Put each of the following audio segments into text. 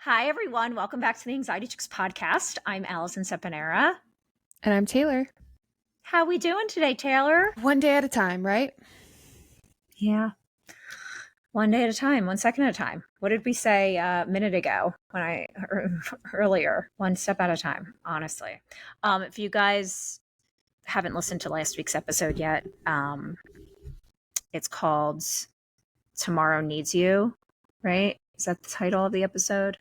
Hi, everyone. Welcome back to the Anxiety Chicks podcast. I'm Alison Sepanera. And I'm Taylor. How we doing today, Taylor? One day at a time, right? Yeah. One day at a time, 1 second at a time. What did we say a minute ago earlier? One step at a time, honestly. If you guys haven't listened to last week's episode yet, it's called Tomorrow Needs You, right? Is that the title of the episode?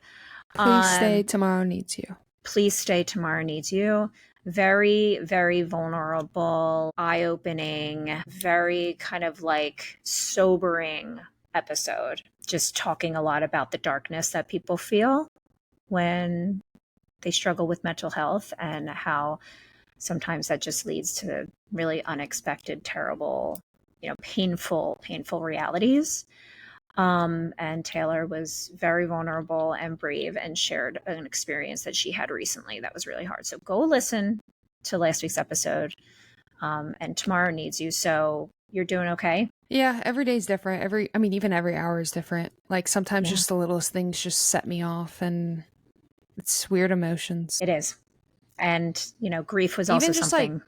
Please stay, tomorrow needs you. Please stay, tomorrow needs you. Very, very vulnerable, eye-opening, very kind of like sobering episode. Just talking a lot about the darkness that people feel when they struggle with mental health and how sometimes that just leads to really unexpected, terrible, painful realities. And Taylor was very vulnerable and brave and shared an experience that she had recently that was really hard. So go listen to last week's episode. And tomorrow needs you. So you're doing okay? Yeah, every day's different. Even every hour is different. Like sometimes just the littlest things just set me off, and it's weird emotions. It is. And, grief was also something.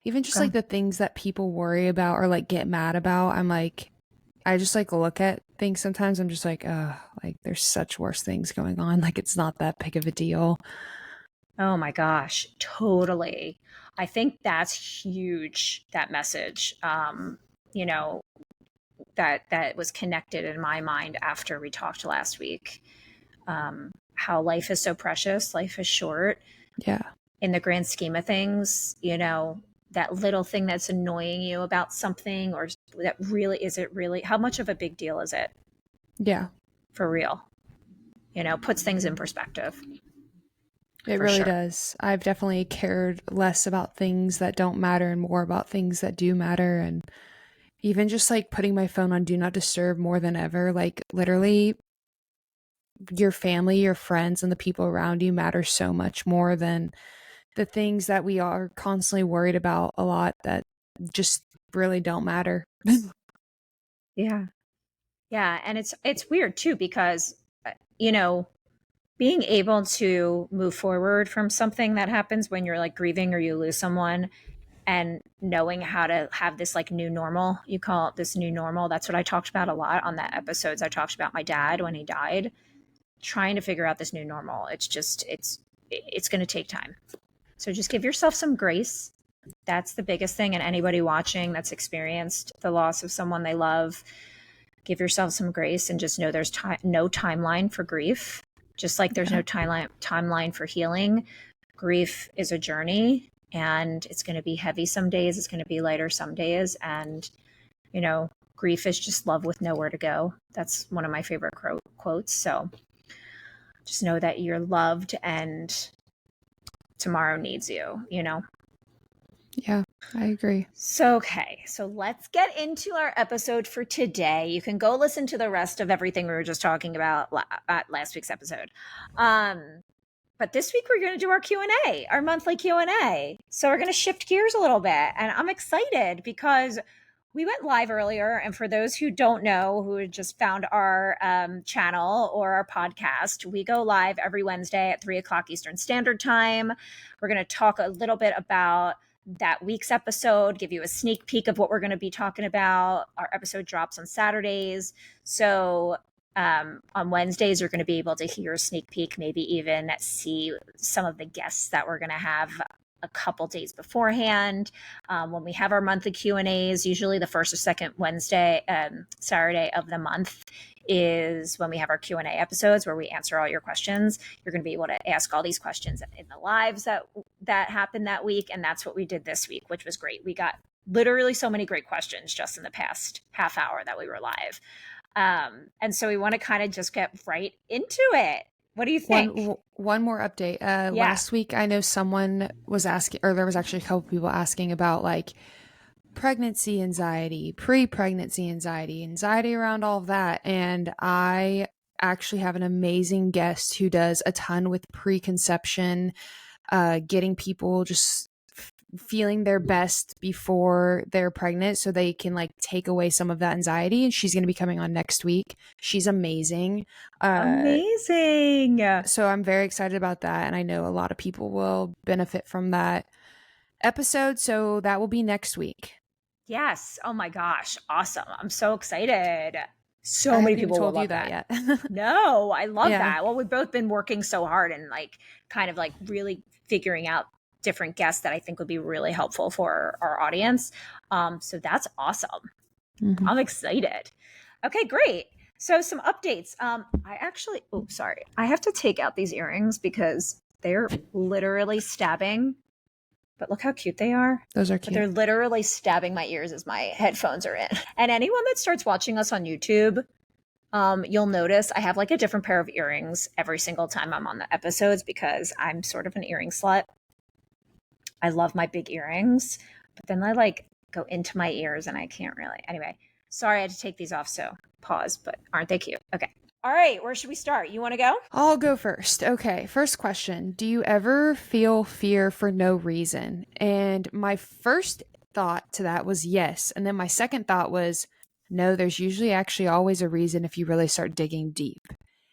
Even just like the things that people worry about or like get mad about, I just like look at things sometimes. I'm just like, like there's such worse things going on. Like it's not that big of a deal. Oh my gosh, totally. I think that's huge, that message, that was connected in my mind after we talked last week. How life is so precious, life is short. Yeah. In the grand scheme of things, that little thing that's annoying you about something, or that really, how much of a big deal is it? Yeah. For real. Puts things in perspective. It really does. I've definitely cared less about things that don't matter and more about things that do matter. And even just like putting my phone on do not disturb more than ever, like literally your family, your friends, and the people around you matter so much more than the things that we are constantly worried about a lot that just really don't matter. Yeah. Yeah. And it's weird too, because, being able to move forward from something that happens when you're like grieving or you lose someone, and knowing how to have this like new normal, you call it this new normal. That's what I talked about a lot on that episodes. I talked about my dad when he died, trying to figure out this new normal. It's going to take time. So just give yourself some grace. That's the biggest thing. And anybody watching that's experienced the loss of someone they love, give yourself some grace and just know there's no timeline for grief. Just like there's no timeline for healing. Grief is a journey, and it's going to be heavy some days. It's going to be lighter some days. And, grief is just love with nowhere to go. That's one of my favorite quotes. So just know that you're loved and tomorrow needs you, Yeah, I agree. So let's get into our episode for today. You can go listen to the rest of everything we were just talking about at last week's episode. But this week we're going to do our Q&A, our monthly Q&A. So we're going to shift gears a little bit. And I'm excited because we went live earlier. And for those who don't know, who just found our channel or our podcast, we go live every Wednesday at 3:00 Eastern Standard Time. We're going to talk a little bit about that week's episode, give you a sneak peek of what we're going to be talking about. Our episode drops on Saturdays. So on Wednesdays, you're going to be able to hear a sneak peek, maybe even see some of the guests that we're going to have a couple days beforehand. When we have our monthly Q&As, usually the first or second Saturday of the month is when we have our Q&A episodes where we answer all your questions. You're going to be able to ask all these questions in the lives that happened that week. And that's what we did this week, which was great. We got literally so many great questions just in the past half hour that we were live. And so we want to kind of just get right into it. What do you think? One more update. Last week, I know someone was asking, or there was actually a couple people asking about like pregnancy anxiety, pre-pregnancy anxiety around all of that. And I actually have an amazing guest who does a ton with preconception, getting people just feeling their best before they're pregnant so they can like take away some of that anxiety. And she's going to be coming on next week. She's amazing. Amazing. So I'm very excited about that. And I know a lot of people will benefit from that episode. So that will be next week. Yes. Oh my gosh. Awesome. I'm so excited. So I many haven't even people will told you love that that. yet. No, I love Yeah. that. Well, we've both been working so hard and like kind of like really figuring out different guests that I think would be really helpful for our audience. So that's awesome. I'm excited. Okay, great. So some updates. I actually, oh, sorry. I have to take out these earrings because they're literally stabbing. But look how cute they are. Those are But cute. they're literally stabbing my ears as my headphones are in. And anyone that starts watching us on YouTube, you'll notice I have like a different pair of earrings every single time I'm on the episodes because I'm sort of an earring slut. I love my big earrings, but then I like go into my ears and I can't really. Anyway, sorry I had to take these off, so pause, but aren't they cute? Okay. All right, where should we start? You want to go? I'll go first. Okay, first question. Do you ever feel fear for no reason? And my first thought to that was yes. And then my second thought was no, there's usually actually always a reason if you really start digging deep.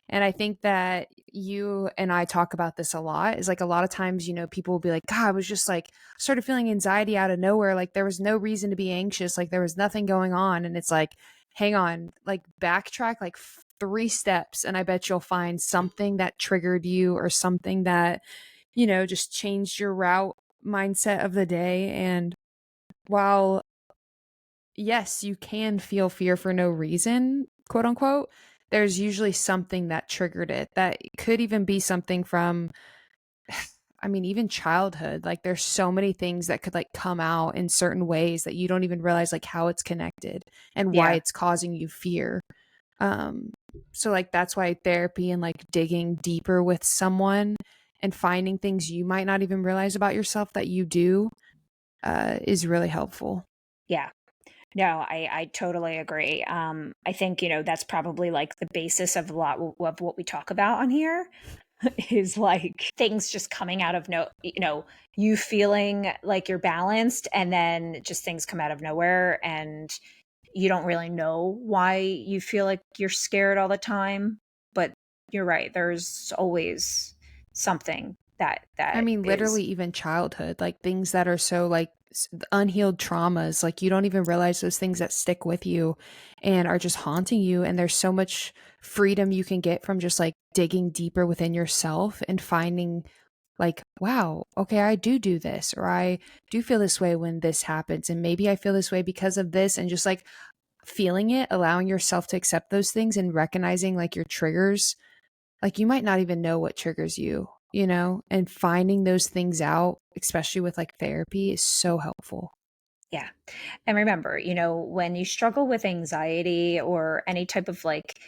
And I think that you and I talk about this a lot is like a lot of times, you know, people will be like, God, I was just like started feeling anxiety out of nowhere. Like there was no reason to be anxious. Like there was nothing going on. And it's like, hang on, like backtrack like 3 steps. And I bet you'll find something that triggered you or something that, you know, just changed your route mindset of the day. And while, yes, you can feel fear for no reason, quote unquote, there's usually something that triggered it. That could even be something from, I mean, even childhood. Like there's so many things that could like come out in certain ways that you don't even realize like how it's connected and why it's causing you fear. So like that's why therapy and like digging deeper with someone and finding things you might not even realize about yourself that you do is really helpful. Yeah. No, I totally agree. I think, you know, that's probably like the basis of a lot of what we talk about on here is like things just coming out of you feeling like you're balanced and then just things come out of nowhere and you don't really know why you feel like you're scared all the time. But you're right. There's always something I that mean, is, literally even childhood, like things that are so like unhealed traumas, like you don't even realize those things that stick with you and are just haunting you. And there's so much freedom you can get from just like digging deeper within yourself and finding like, wow, okay, I do this, or I do feel this way when this happens. And maybe I feel this way because of this. And just like feeling it, allowing yourself to accept those things and recognizing like your triggers. Like you might not even know what triggers you, you know, and finding those things out, especially with like therapy, is so helpful. yeah. And remember, you know, when you struggle with anxiety or any type of like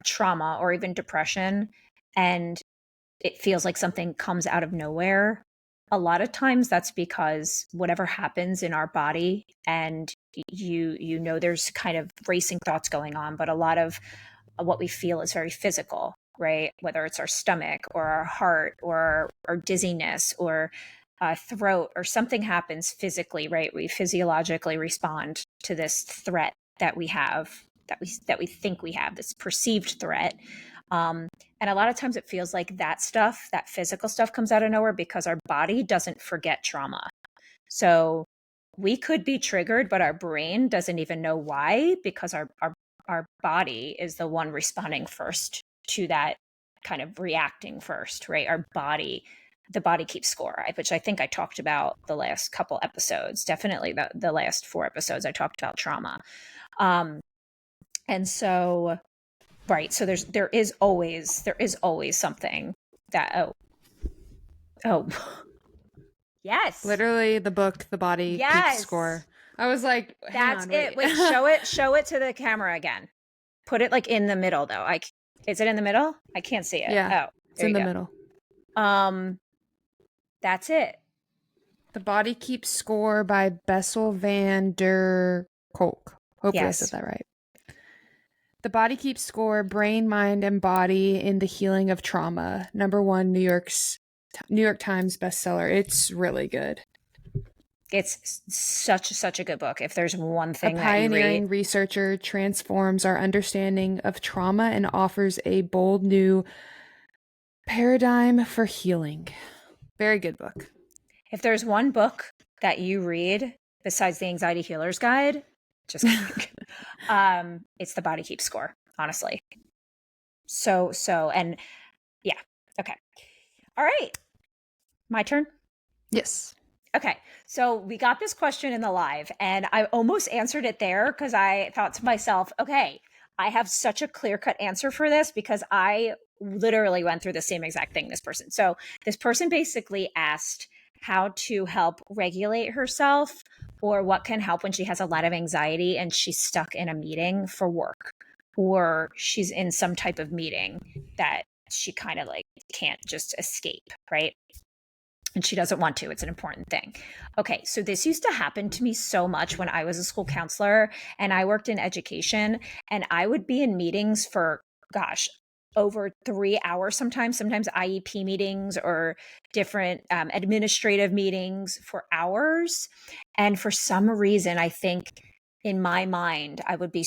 trauma or even depression, and it feels like something comes out of nowhere, a lot of times that's because whatever happens in our body, and you know there's kind of racing thoughts going on, but a lot of what we feel is very physical, right? Whether it's our stomach or our heart or our dizziness or throat or something happens physically, right? We physiologically respond to this threat that we have, that we think we have, this perceived threat. And a lot of times it feels like that stuff, that physical stuff, comes out of nowhere because our body doesn't forget trauma. So we could be triggered, but our brain doesn't even know why, because our body is the one responding first to that, kind of reacting first, right? The body keeps score, which I think I talked about the last couple episodes. Definitely the last 4 episodes I talked about trauma. And so, right, so there is always something that oh yes, Literally the book, The Body Keeps Score. I was like, hang that's on, it. wait. Wait, show it to the camera again. Put it like in the middle though. Is it in the middle? I can't see it. Yeah, Oh, it's there in you the go. middle. That's it. The Body Keeps Score by Bessel van der Kolk. Hopefully I said Yes. that right. The Body Keeps Score, Brain, Mind, and Body in the Healing of Trauma. #1 New York Times bestseller. It's really good. It's such a good book. If there's one A thing that you pioneering read, researcher transforms our understanding of trauma and offers a bold new paradigm for healing. Very good book. if there's one book that you read besides the Anxiety Healer's Guide, just kidding. It's The Body Keeps Score, honestly. So, and yeah. Okay. All right. My turn. Yes. Okay. So we got this question in the live, and I almost answered it there because I thought to myself, okay, I have such a clear-cut answer for this because I literally went through the same exact thing this person. So this person basically asked how to help regulate herself or what can help when she has a lot of anxiety and she's stuck in a meeting for work or she's in some type of meeting that she kind of like can't just escape, right? And she doesn't want to. It's an important thing. Okay, so this used to happen to me so much when I was a school counselor and I worked in education, and I would be in meetings for, gosh, over 3 hours sometimes IEP meetings or different administrative meetings for hours. And for some reason, I think in my mind, I would get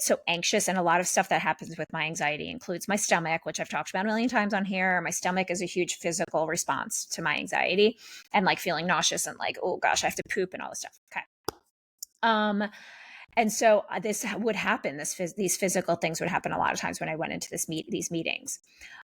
so anxious, and a lot of stuff that happens with my anxiety includes my stomach, which I've talked about a million times on here. My stomach is a huge physical response to my anxiety and like feeling nauseous and like, oh gosh, I have to poop and all this stuff. Okay. And so this would happen. These physical things would happen a lot of times when I went into these meetings.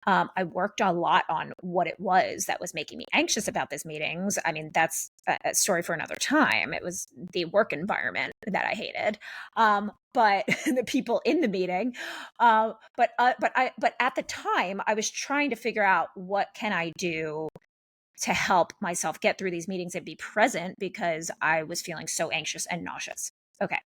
I worked a lot on what it was that was making me anxious about these meetings. I mean, that's a story for another time. It was the work environment that I hated, but the people in the meeting. But at the time, I was trying to figure out what can I do to help myself get through these meetings and be present because I was feeling so anxious and nauseous. Okay.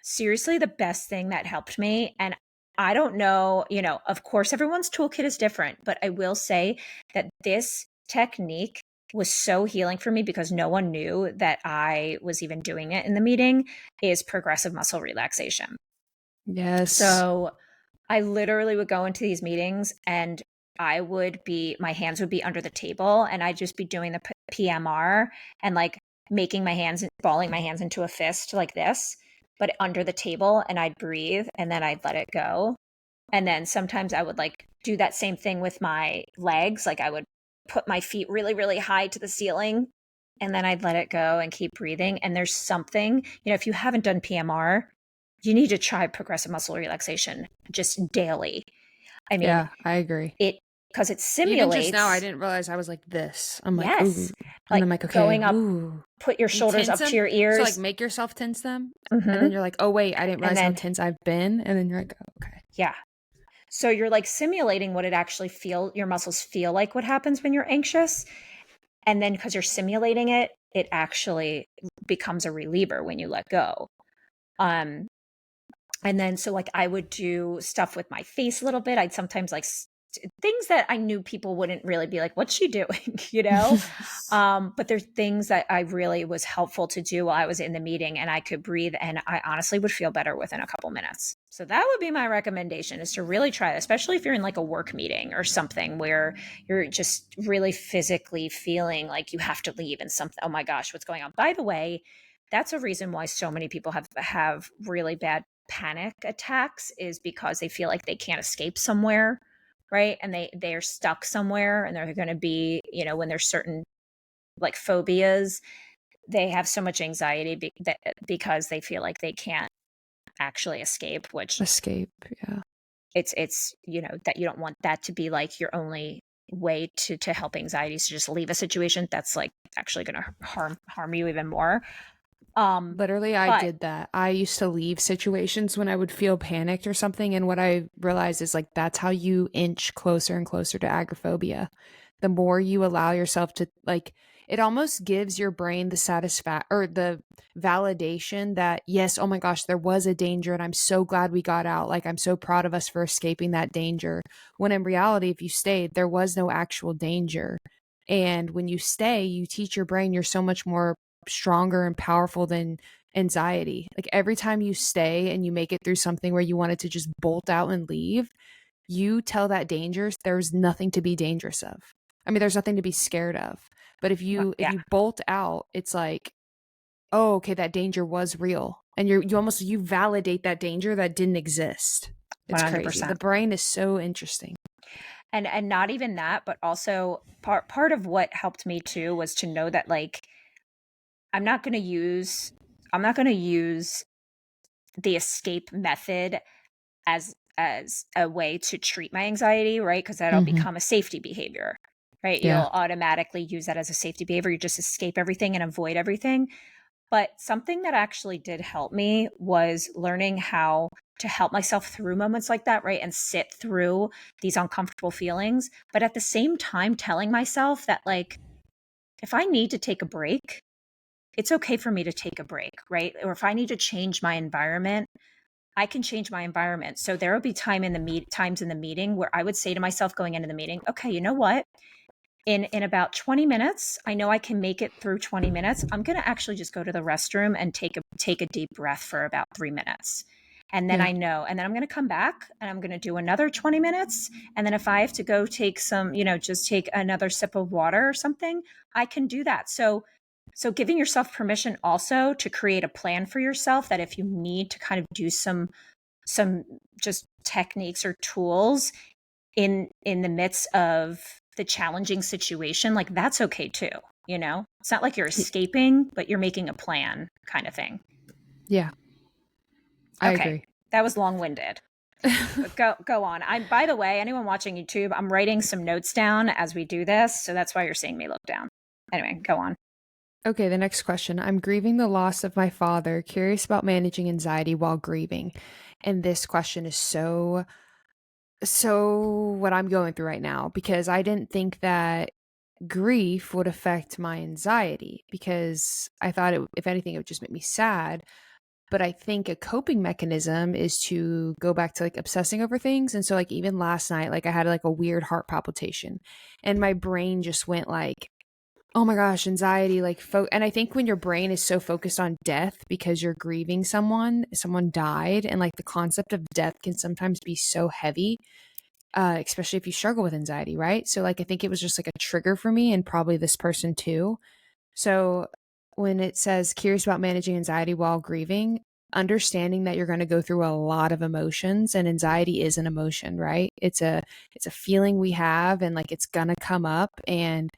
Seriously, the best thing that helped me, and I don't know, of course, everyone's toolkit is different, but I will say that this technique was so healing for me because no one knew that I was even doing it in the meeting, is progressive muscle relaxation. Yes. So I literally would go into these meetings and my hands would be under the table and I'd just be doing the PMR and like balling my hands into a fist like this, but under the table, and I'd breathe and then I'd let it go. And then sometimes I would like do that same thing with my legs. Like I would put my feet really, really high to the ceiling and then I'd let it go and keep breathing. And there's something, if you haven't done PMR, you need to try progressive muscle relaxation just daily. I mean, yeah, I agree. Because it simulates. Even just now, I didn't realize I was like this. I'm like, yes, ooh. And I'm like, okay, going up, ooh. put your shoulders up to your ears. So like make yourself tense them. And then you're like, oh wait, I didn't realize how tense I've been. And then you're like, oh, okay. Yeah. So you're like simulating what it actually your muscles feel like what happens when you're anxious. And then because you're simulating it, it actually becomes a reliever when you let go. And then so like I would do stuff with my face a little bit. I'd sometimes like things that I knew people wouldn't really be like, what's she doing? But there's things that I really was helpful to do while I was in the meeting and I could breathe and I honestly would feel better within a couple minutes. So that would be my recommendation, is to really try it, especially if you're in like a work meeting or something where you're just really physically feeling like you have to leave and something, oh my gosh, what's going on? By the way, that's a reason why so many people have really bad panic attacks, is because they feel like they can't escape somewhere, right? And they're stuck somewhere and they're going to be, when there's certain like phobias, they have so much anxiety because they feel like they can't actually escape, yeah. It's that you don't want that to be like your only way to help anxiety, is to just leave a situation that's like actually going to harm you even more. Literally, I did that. I used to leave situations when I would feel panicked or something. And what I realized is like, that's how you inch closer and closer to agoraphobia. The more you allow yourself to like, it almost gives your brain the validation that, yes, oh my gosh, there was a danger and I'm so glad we got out. Like, I'm so proud of us for escaping that danger. When in reality, if you stayed, there was no actual danger. And when you stay, you teach your brain you're so much more stronger and powerful than anxiety. Like every time you stay and you make it through something where you wanted to just bolt out and leave, you tell that there's nothing to be dangerous of. I mean, there's nothing to be scared of. But if you bolt out, it's like, oh, okay, that danger was real. And you validate that danger that didn't exist. It's 100%. crazy. The brain is so interesting. And not even that, but also part of what helped me too was to know that, like, I'm not going to use the escape method as a way to treat my anxiety, right? Because that'll become a safety behavior, right? Yeah. You'll automatically use that as a safety behavior. You just escape everything and avoid everything. But something that actually did help me was learning how to help myself through moments like that, right? And sit through these uncomfortable feelings. But at the same time, telling myself that, like, if I need to take a break, it's okay for me to take a break, right? Or if I need to change my environment, I can change my environment. So there will be times in the meeting where I would say to myself going into the meeting, okay, you know what? In about 20 minutes, I know I can make it through 20 minutes. I'm going to actually just go to the restroom and take a deep breath for about 3 minutes. And then I know, and then I'm going to come back and I'm going to do another 20 minutes. And then if I have to go take some, just take another sip of water or something, I can do that. So giving yourself permission also to create a plan for yourself, that if you need to kind of do some just techniques or tools in the midst of the challenging situation, like, that's okay too. It's not like you're escaping, but you're making a plan, kind of thing. Yeah, I agree. That was long-winded. Go on. By the way, anyone watching YouTube, I'm writing some notes down as we do this, so that's why you're seeing me look down. Anyway, go on. Okay, the next question. I'm grieving the loss of my father, curious about managing anxiety while grieving. And this question is so what I'm going through right now, because I didn't think that grief would affect my anxiety, because I thought if anything, it would just make me sad. But I think a coping mechanism is to go back to like obsessing over things. And so like even last night, like I had like a weird heart palpitation and my brain just went like, oh my gosh, anxiety, like, and I think when your brain is so focused on death because you're grieving someone died, and like the concept of death can sometimes be so heavy, especially if you struggle with anxiety, right? So like, I think it was just like a trigger for me and probably this person too. So when it says curious about managing anxiety while grieving, understanding that you're going to go through a lot of emotions, and anxiety is an emotion, right? It's a feeling we have, and like it's going to come up, and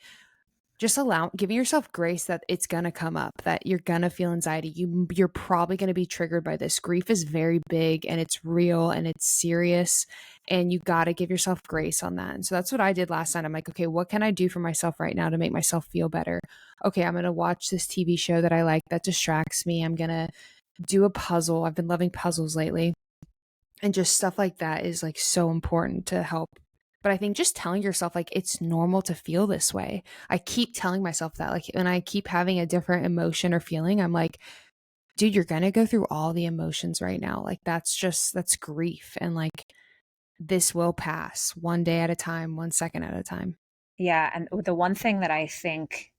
just giving yourself grace that it's going to come up, that you're going to feel anxiety. You're probably going to be triggered by this. Grief is very big and it's real and it's serious, and you got to give yourself grace on that. And so that's what I did last night. I'm like, okay, what can I do for myself right now to make myself feel better? Okay, I'm going to watch this TV show that I like that distracts me. I'm going to do a puzzle. I've been loving puzzles lately. And just stuff like that is like so important to help. But I think just telling yourself like it's normal to feel this way. I keep telling myself that, like when I keep having a different emotion or feeling, I'm like, dude, you're going to go through all the emotions right now. Like that's grief. And like this will pass one day at a time, 1 second at a time. Yeah. And the one thing that I think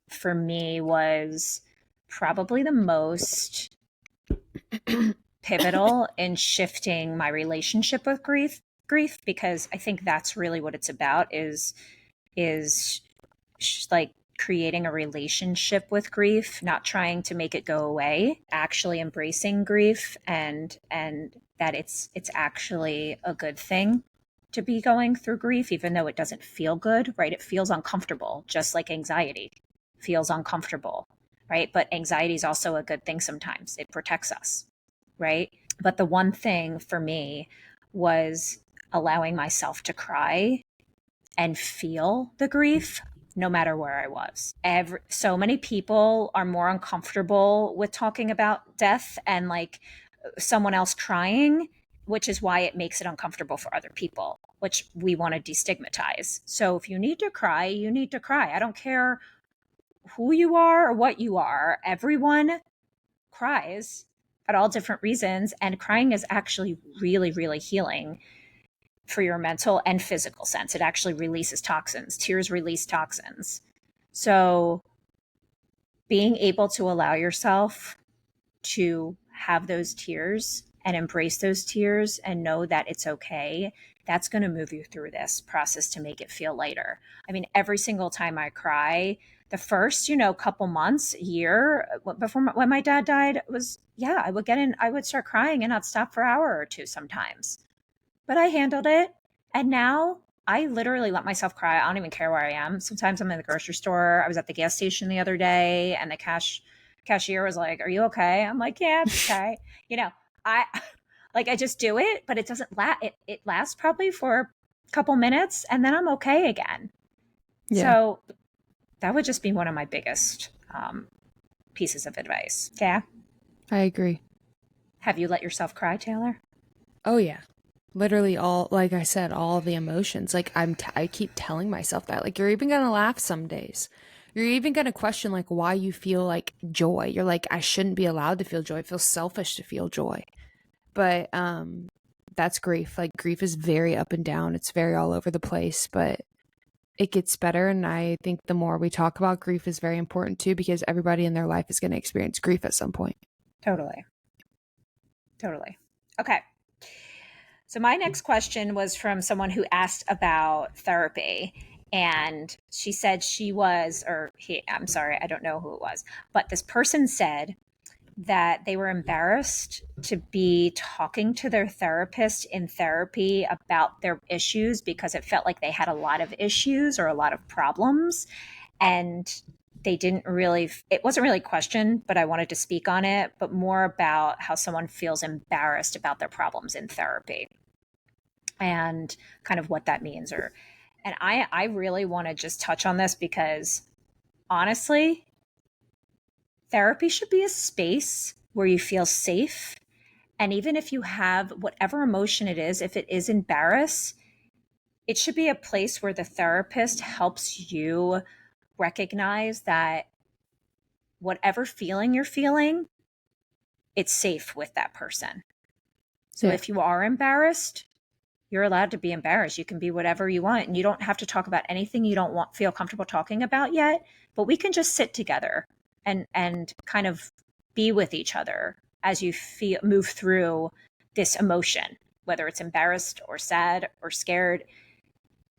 for me was probably the most pivotal in shifting my relationship with grief, because I think that's really what it's about, is like creating a relationship with grief, not trying to make it go away, actually embracing grief, and that it's actually a good thing to be going through grief, even though it doesn't feel good, right? It feels uncomfortable, just like anxiety feels uncomfortable, right? But anxiety is also a good thing sometimes. It protects us, right? But the one thing for me was allowing myself to cry and feel the grief no matter where I was. So many people are more uncomfortable with talking about death and like someone else crying, which is why it makes it uncomfortable for other people, which we want to destigmatize. So if you need to cry, you need to cry. I don't care who you are or what you are. Everyone cries at all different reasons, and crying is actually really, really healing for your mental and physical sense. It actually releases toxins. Tears release toxins. So being able to allow yourself to have those tears and embrace those tears and know that it's okay, that's going to move you through this process to make it feel lighter. I mean, every single time I cry, the first, couple months, year before when my dad died, I would I would start crying and not stop for an hour or two sometimes. But I handled it. And now I literally let myself cry. I don't even care where I am. Sometimes I'm in the grocery store. I was at the gas station the other day and the cashier was like, "Are you okay?" I'm like, "Yeah, it's okay." I I just do it, but it doesn't last. It lasts probably for a couple minutes and then I'm okay again. Yeah. So that would just be one of my biggest pieces of advice. Yeah. I agree. Have you let yourself cry, Taylor? Oh, yeah. Literally all, like I said, all the emotions. Like I keep telling myself that, like, you're even going to laugh some days. You're even going to question like why you feel like joy. You're like, I shouldn't be allowed to feel joy. It feels selfish to feel joy. But that's grief. Like grief is very up and down. It's very all over the place, but it gets better. And I think the more we talk about grief is very important too, because everybody in their life is going to experience grief at some point. Totally. Okay. So my next question was from someone who asked about therapy. And she said I'm sorry, I don't know who it was, but this person said that they were embarrassed to be talking to their therapist in therapy about their issues because it felt like they had a lot of issues or a lot of problems. And it wasn't really questioned, but I wanted to speak on it, but more about how someone feels embarrassed about their problems in therapy and kind of what that means. And I really want to just touch on this because honestly, therapy should be a space where you feel safe. And even if you have whatever emotion it is, if it is embarrass, it should be a place where the therapist helps you recognize that whatever feeling you're feeling, it's safe with that person. So if you are embarrassed, you're allowed to be embarrassed. You can be whatever you want, and you don't have to talk about anything you don't feel comfortable talking about yet, but we can just sit together and kind of be with each other as you move through this emotion, whether it's embarrassed or sad or scared.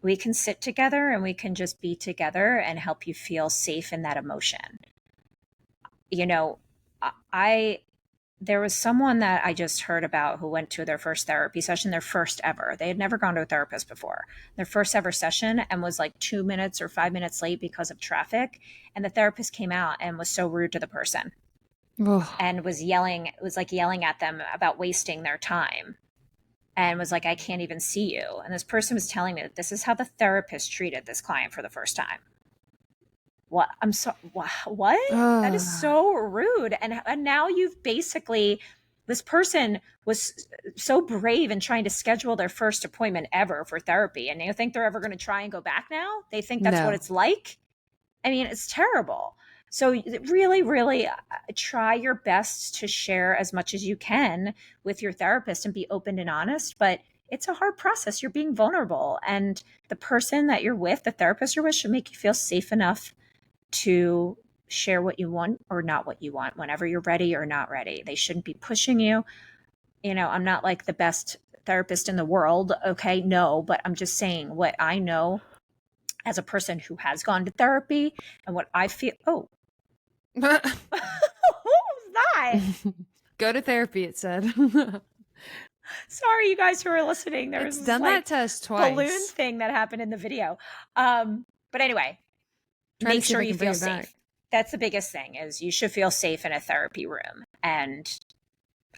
We can sit together and we can just be together and help you feel safe in that emotion. I there was someone that I just heard about who went to their first therapy session, their first ever. They had never gone to a therapist before. Their first ever session, and was like 2 minutes or 5 minutes late because of traffic. And the therapist came out and was so rude to the person. And was yelling at them about wasting their time. And was like, "I can't even see you." And this person was telling me that this is how the therapist treated this client for the first time. What? I'm so what? That is so rude. And now you've basically, this person was so brave in trying to schedule their first appointment ever for therapy, and they think they're ever going to try and go back now. They think that's what it's like. I mean, it's terrible. So really, really try your best to share as much as you can with your therapist and be open and honest. But it's a hard process. You're being vulnerable, and the person that you're with, the therapist you're with, should make you feel safe enough to share what you want or not what you want whenever you're ready or not ready. They shouldn't be pushing you. I'm not like the best therapist in the world. Okay. No, but I'm just saying what I know as a person who has gone to therapy and what I feel. Oh, what was that? Go to therapy, it said. Sorry, you guys who are listening. There was done that to us twice. Balloon thing that happened in the video. But anyway, make sure you feel safe. That's the biggest thing, is you should feel safe in a therapy room. And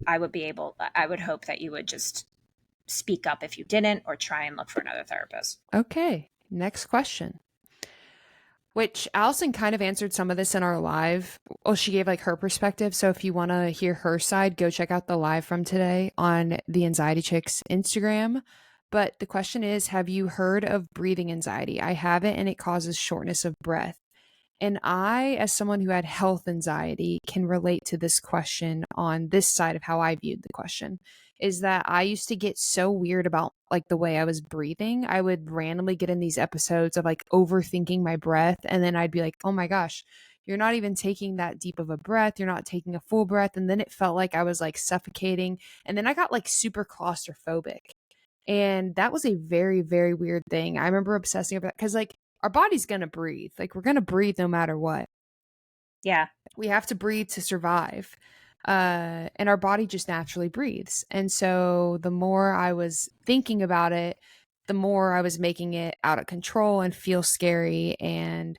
I would hope that you would just speak up if you didn't, or try and look for another therapist. Okay. Next question. Which Alison kind of answered some of this in our live. Well, she gave like her perspective. So if you want to hear her side, go check out the live from today on the Anxiety Chicks Instagram. But the question is, have you heard of breathing anxiety? I have it, and it causes shortness of breath. And I, as someone who had health anxiety, can relate to this question on this side of how I viewed the question. Is that I used to get so weird about like the way I was breathing. I would randomly get in these episodes of like overthinking my breath. And then I'd be like, oh my gosh, you're not even taking that deep of a breath. You're not taking a full breath. And then it felt like I was like suffocating. And then I got like super claustrophobic. And that was a very, very weird thing. I remember obsessing about, because like our body's going to breathe. Like, we're going to breathe no matter what. Yeah. We have to breathe to survive. And our body just naturally breathes. And so the more I was thinking about it, the more I was making it out of control and feel scary. And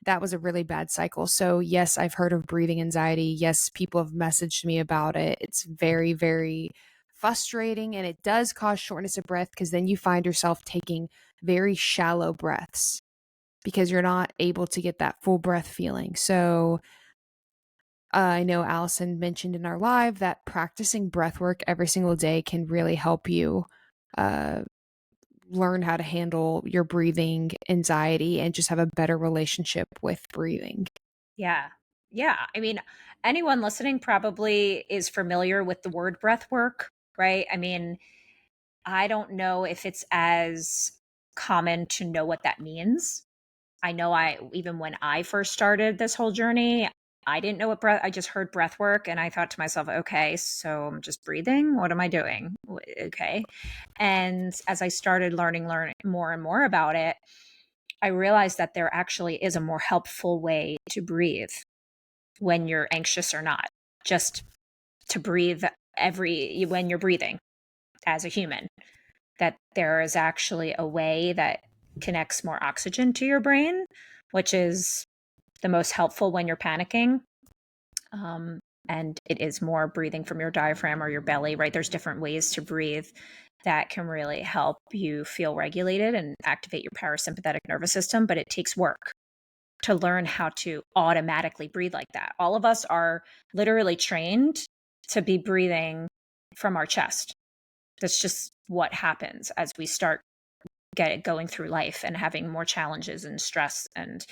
that was a really bad cycle. So, yes, I've heard of breathing anxiety. Yes, people have messaged me about it. It's very, very frustrating, and it does cause shortness of breath because then you find yourself taking very shallow breaths because you're not able to get that full breath feeling. So, I know Alison mentioned in our live that practicing breath work every single day can really help you uh, learn how to handle your breathing anxiety and just have a better relationship with breathing. Yeah. Yeah. I mean, anyone listening probably is familiar with the word breath work, right? I mean, I don't know if it's as common to know what that means. I know even when I first started this whole journey, I didn't know what breath, I just heard breath work and I thought to myself, okay, so I'm just breathing. What am I doing? Okay. And as I started learning more and more about it, I realized that there actually is a more helpful way to breathe when you're anxious or not, just to breathe when you're breathing as a human, that there is actually a way that connects more oxygen to your brain, which is the most helpful when you're panicking. And it is more breathing from your diaphragm or your belly, right? There's different ways to breathe that can really help you feel regulated and activate your parasympathetic nervous system, but it takes work to learn how to automatically breathe like that. All of us are literally trained to be breathing from our chest. That's just what happens as we start going through life and having more challenges and stress, and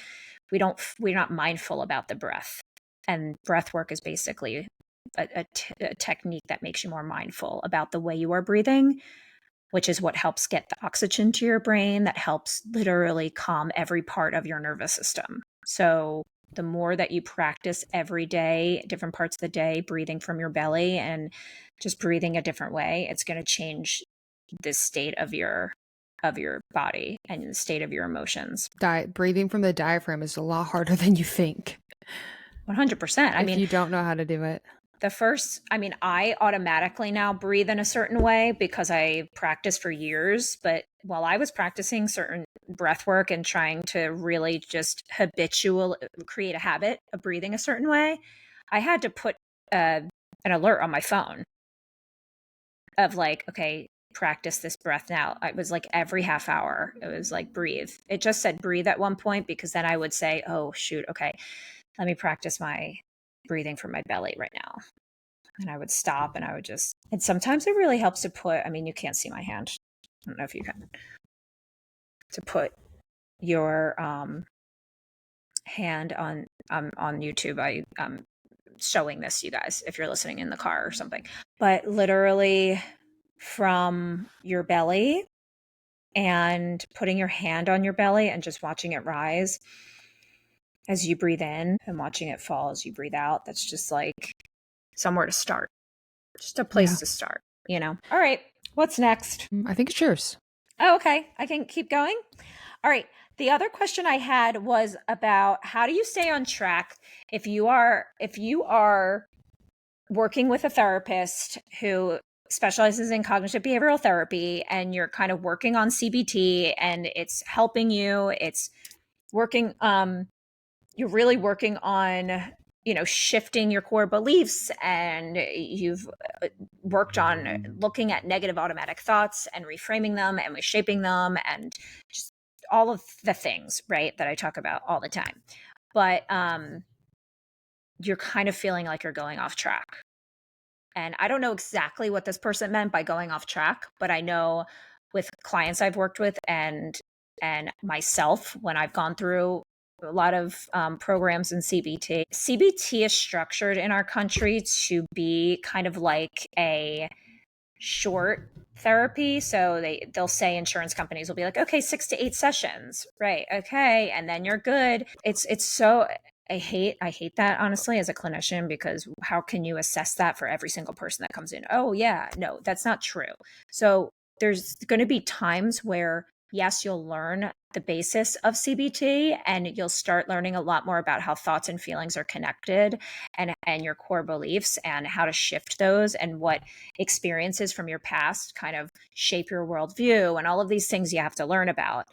we're not mindful about the breath. And breath work is basically a technique that makes you more mindful about the way you are breathing, which is what helps get the oxygen to your brain, that helps literally calm every part of your nervous system. So the more that you practice every day, different parts of the day, breathing from your belly and just breathing a different way, it's going to change the state of your body and the state of your emotions. Breathing from the diaphragm is a lot harder than you think. 100%. If you don't know how to do it. I automatically now breathe in a certain way because I practiced for years. But while I was practicing certain breath work and trying to really just create a habit of breathing a certain way, I had to put an alert on my phone of like, okay, practice this breath now. It was like every half hour, it was like breathe. It just said breathe at one point because then I would say, oh, shoot, okay, let me practice my breathing from my belly right now. And I would stop and and sometimes it really helps to put, you can't see my hand. I don't know if you can. To put your hand on YouTube. I'm showing this, you guys, if you're listening in the car or something. But literally from your belly and putting your hand on your belly and just watching it rise as you breathe in and watching it fall as you breathe out. That's just like somewhere to start. Just a place to start, All right. What's next? I think it's yours. Oh, okay. I can keep going. All right. The other question I had was about how do you stay on track if you are working with a therapist who specializes in cognitive behavioral therapy and you're kind of working on CBT and it's helping you, it's working you're really working on shifting your core beliefs, and you've worked on looking at negative automatic thoughts and reframing them and reshaping them and just all of the things, right, that I talk about all the time. But you're kind of feeling like you're going off track. And I don't know exactly what this person meant by going off track, but I know with clients I've worked with and myself when I've gone through a lot of programs in CBT. CBT is structured in our country to be kind of like a short therapy. So they'll say, insurance companies will be like, okay, 6 to 8 sessions, right? Okay, and then you're good. It's so I hate that, honestly, as a clinician, because how can you assess that for every single person that comes in? Oh yeah, no, that's not true. So there's going to be times where yes, you'll learn the basis of CBT, and you'll start learning a lot more about how thoughts and feelings are connected, and your core beliefs and how to shift those, and what experiences from your past kind of shape your worldview, and all of these things you have to learn about.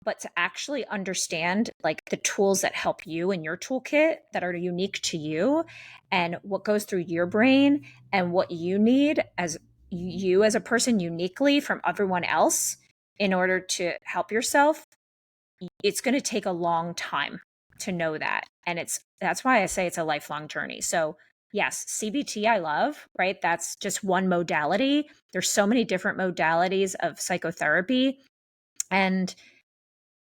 But to actually understand like the tools that help you in your toolkit that are unique to you, and what goes through your brain, and what you need as you as a person uniquely from everyone else in order to help yourself, it's going to take a long time to know that. And that's why I say it's a lifelong journey. So yes, CBT I love, right? That's just one modality. There's so many different modalities of psychotherapy. And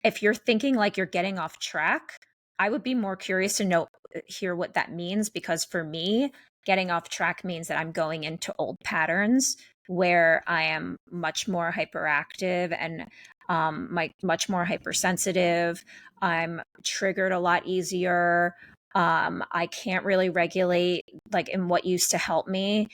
if you're thinking like you're getting off track, I would be more curious to hear what that means, because for me, getting off track means that I'm going into old patterns where I am much more hyperactive and much more hypersensitive. I'm triggered a lot easier. I can't really regulate like in what used to help me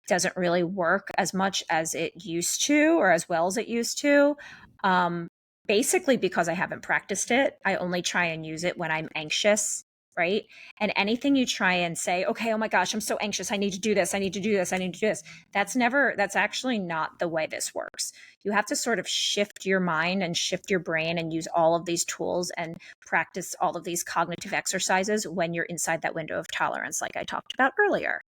doesn't really work as much as it used to, or as well as it used to. Um, Basically because I haven't practiced it. I only try and use it when I'm anxious, right? And anything you try and say, okay, oh my gosh, I'm so anxious. I need to do this. I need to do this. I need to do this. That's actually not the way this works. You have to sort of shift your mind and shift your brain and use all of these tools and practice all of these cognitive exercises when you're inside that window of tolerance, like I talked about earlier.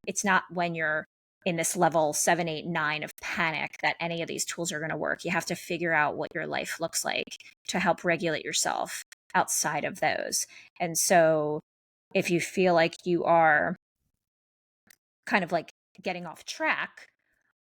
It's not when you're in this level 7, 8, 9 of panic that any of these tools are going to work. You have to figure out what your life looks like to help regulate yourself outside of those. And so if you feel like you are kind of like getting off track,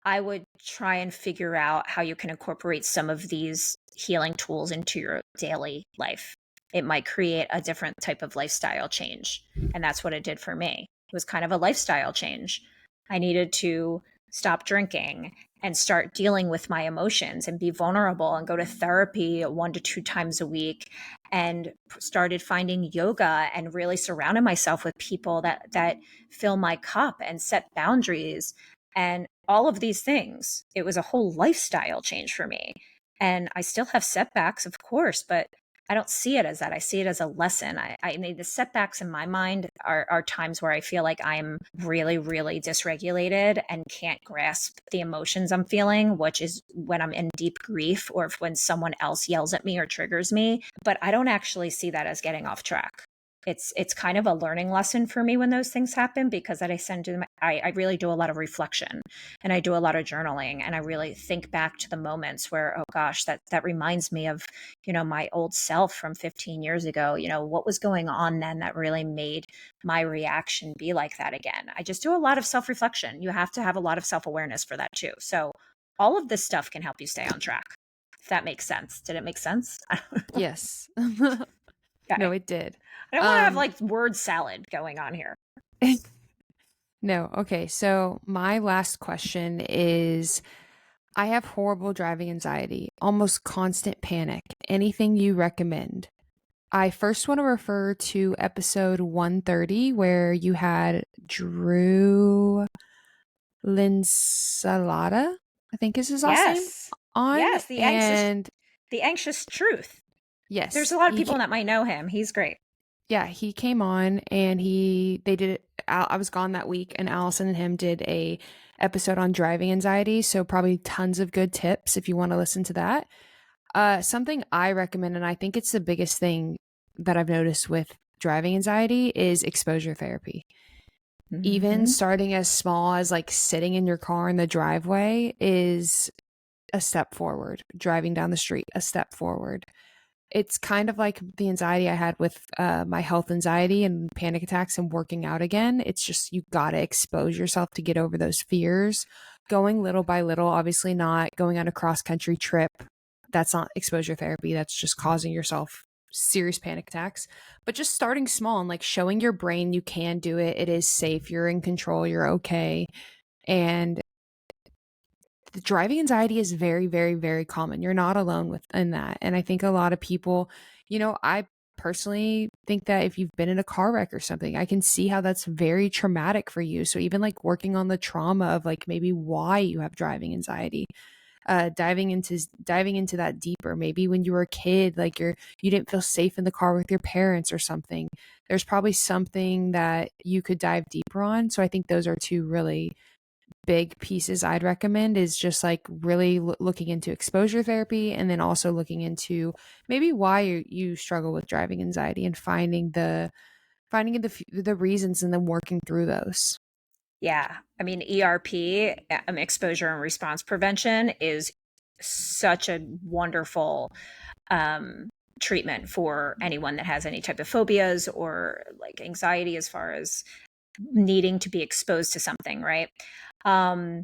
I would try and figure out how you can incorporate some of these healing tools into your daily life. It might create a different type of lifestyle change. And that's what it did for me. It was kind of a lifestyle change. I needed to stop drinking and start dealing with my emotions and be vulnerable and go to therapy 1 to 2 times a week, and started finding yoga and really surrounded myself with people that fill my cup and set boundaries and all of these things. It was a whole lifestyle change for me. And I still have setbacks, of course, but I don't see it as that. I see it as a lesson. I mean, the setbacks in my mind are times where I feel like I'm really, really dysregulated and can't grasp the emotions I'm feeling, which is when I'm in deep grief or when someone else yells at me or triggers me. But I don't actually see that as getting off track. It's kind of a learning lesson for me when those things happen, because I really do a lot of reflection, and I do a lot of journaling, and I really think back to the moments where, oh gosh, that reminds me of, my old self from 15 years ago. What was going on then that really made my reaction be like that again? I just do a lot of self-reflection. You have to have a lot of self-awareness for that too. So all of this stuff can help you stay on track, if that makes sense. Did it make sense? Yes. Okay. No, it did. I don't want to have like word salad going on here. No. Okay. So my last question is, I have horrible driving anxiety, almost constant panic. Anything you recommend? I first want to refer to episode 130, where you had Drew Linsalata, I think is his last name, Yes. on. Yes, the anxious truth. There's Yes, a lot of people that might know him. He's great. yeah, he came on and they did it. I was gone that week, and Allison and him did a episode on driving anxiety. So probably tons of good tips if you want to listen to that. Something I recommend, and I think it's the biggest thing that I've noticed with driving anxiety, is exposure therapy. Even Mm-hmm. starting as small as like sitting in your car in the driveway is a step forward. Driving down the street, a step forward. It's kind of like the anxiety I had with my health anxiety and panic attacks and working out again. It's just, you got to expose yourself to get over those fears. Going little by little, obviously not going on a cross country trip. That's not exposure therapy. That's just causing yourself serious panic attacks. But just starting small and like showing your brain you can do it. It is safe. You're in control. You're okay. And the driving anxiety is very, very, very common. You're not alone in that. And I think a lot of people, I personally think that if you've been in a car wreck or something, I can see how that's very traumatic for you. So even like working on the trauma of like maybe why you have driving anxiety, diving into that deeper. Maybe when you were a kid, like you didn't feel safe in the car with your parents or something. There's probably something that you could dive deeper on. So I think those are two really big pieces I'd recommend, is just like really looking into exposure therapy, and then also looking into maybe why you struggle with driving anxiety, and finding the reasons and then working through those. Yeah. I mean, ERP, exposure and response prevention, is such a wonderful um, treatment for anyone that has any type of phobias or like anxiety as far as needing to be exposed to something, right? Um,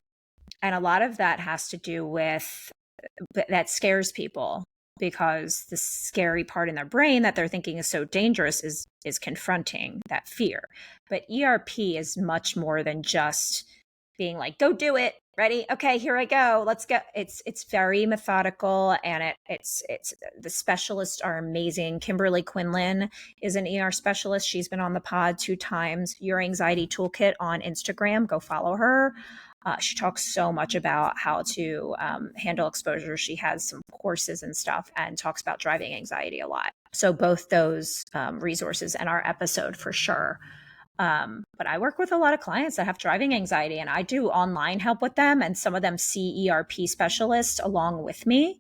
and a lot of that has to do with that scares people, because the scary part in their brain that they're thinking is so dangerous is confronting that fear. But ERP is much more than just being like, go do it, ready, okay, here I go, let's go. It's very methodical, and it's the specialists are amazing. Kimberly Quinlan is an ER specialist. She's been on the pod 2 times. Your Anxiety Toolkit on Instagram, go follow her. She talks so much about how to handle exposure. She has some courses and stuff, and talks about driving anxiety a lot. So both those resources and our episode for sure. But I work with a lot of clients that have driving anxiety, and I do online help with them. And some of them see ERP specialists along with me,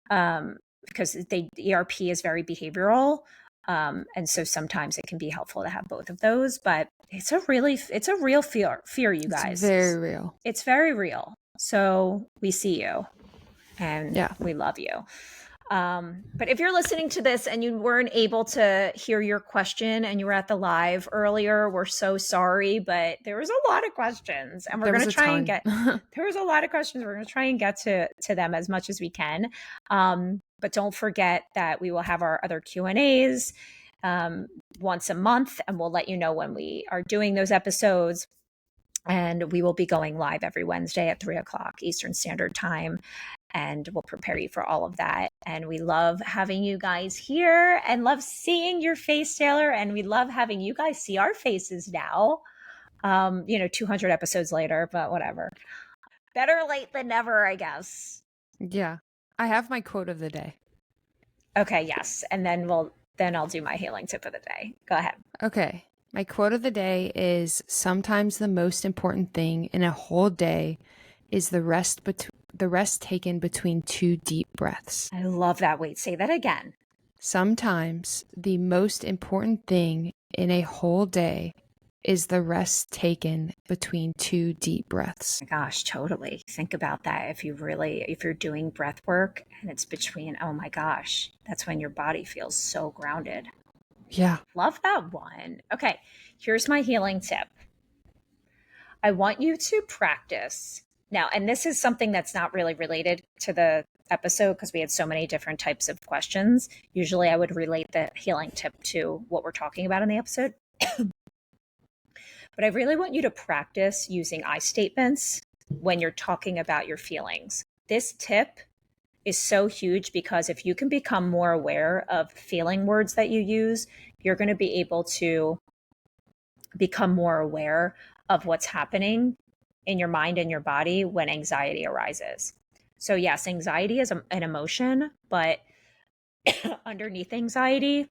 because ERP is very behavioral. And so sometimes it can be helpful to have both of those, but it's a real fear, you guys. It's very real. It's very real. So we see you, and we love you. But if you're listening to this and you weren't able to hear your question and you were at the live earlier, we're so sorry, but there was a lot of questions, and we're going to try and get, there was a lot of questions. We're going to try and get to them as much as we can. But don't forget that we will have our other Q&As once a month, and we'll let you know when we are doing those episodes. And we will be going live every Wednesday at 3:00 Eastern Standard Time. And we'll prepare you for all of that. And we love having you guys here, and love seeing your face, Taylor. And we love having you guys see our faces now, 200 episodes later, but whatever. Better late than never, I guess. Yeah. I have my quote of the day. Okay, yes. And then I'll do my healing tip of the day. Go ahead. Okay. My quote of the day is, sometimes the most important thing in a whole day is the rest taken between 2 deep breaths. I love that. Wait, say that again. Sometimes the most important thing in a whole day is the rest taken between 2 deep breaths. Oh my gosh, totally. Think about that. If you're doing breath work and it's between, oh my gosh, that's when your body feels so grounded. Yeah. Love that one. Okay, here's my healing tip. I want you to practice now, and this is something that's not really related to the episode because we had so many different types of questions. Usually I would relate the healing tip to what we're talking about in the episode. But I really want you to practice using I statements when you're talking about your feelings. This tip is so huge because if you can become more aware of feeling words that you use, you're going to be able to become more aware of what's happening in your mind and your body when anxiety arises. So yes, anxiety is an emotion, but underneath anxiety,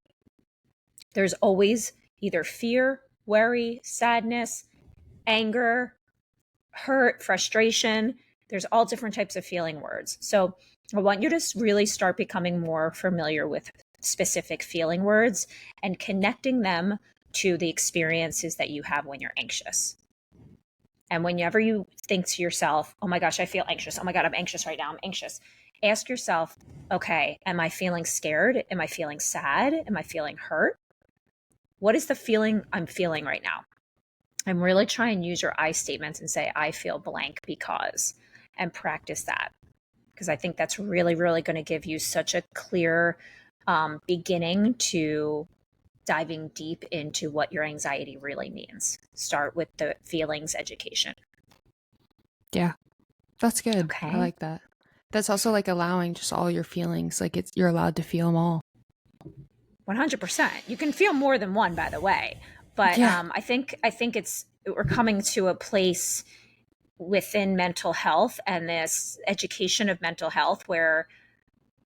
there's always either fear, worry, sadness, anger, hurt, frustration. There's all different types of feeling words. So I want you to really start becoming more familiar with specific feeling words and connecting them to the experiences that you have when you're anxious. And whenever you think to yourself, oh my gosh, I feel anxious. Oh my God, I'm anxious right now. I'm anxious. Ask yourself, okay, am I feeling scared? Am I feeling sad? Am I feeling hurt? What is the feeling I'm feeling right now? And really try and use your I statements and say, I feel blank because, and practice that. Because I think that's really, really going to give you such a clear beginning to diving deep into what your anxiety really means. Start with the feelings education. Yeah, that's good. Okay. I like that. That's also like allowing just all your feelings. Like you're allowed to feel them all. 100%. You can feel more than one, by the way. But yeah. I think we're coming to a place within mental health and this education of mental health where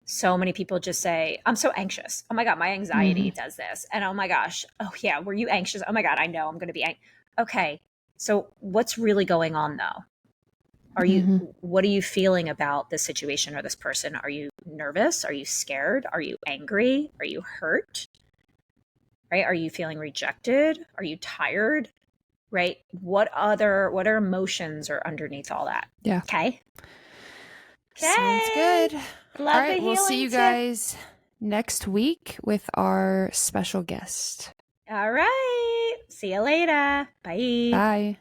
so many people just say, I'm so anxious. Oh my God, my anxiety does this. And oh my gosh, oh yeah, were you anxious? Oh my God, I know I'm going to be anxious. Okay, so what's really going on though? What are you feeling about this situation or this person? Are you nervous? Are you scared? Are you angry? Are you hurt? Right? Are you feeling rejected? Are you tired? Right? What are emotions are underneath all that? Yeah. Okay. Sounds good. Love all right, the we'll see healing you tip. guys next week with our special guest. All right. See you later. Bye. Bye.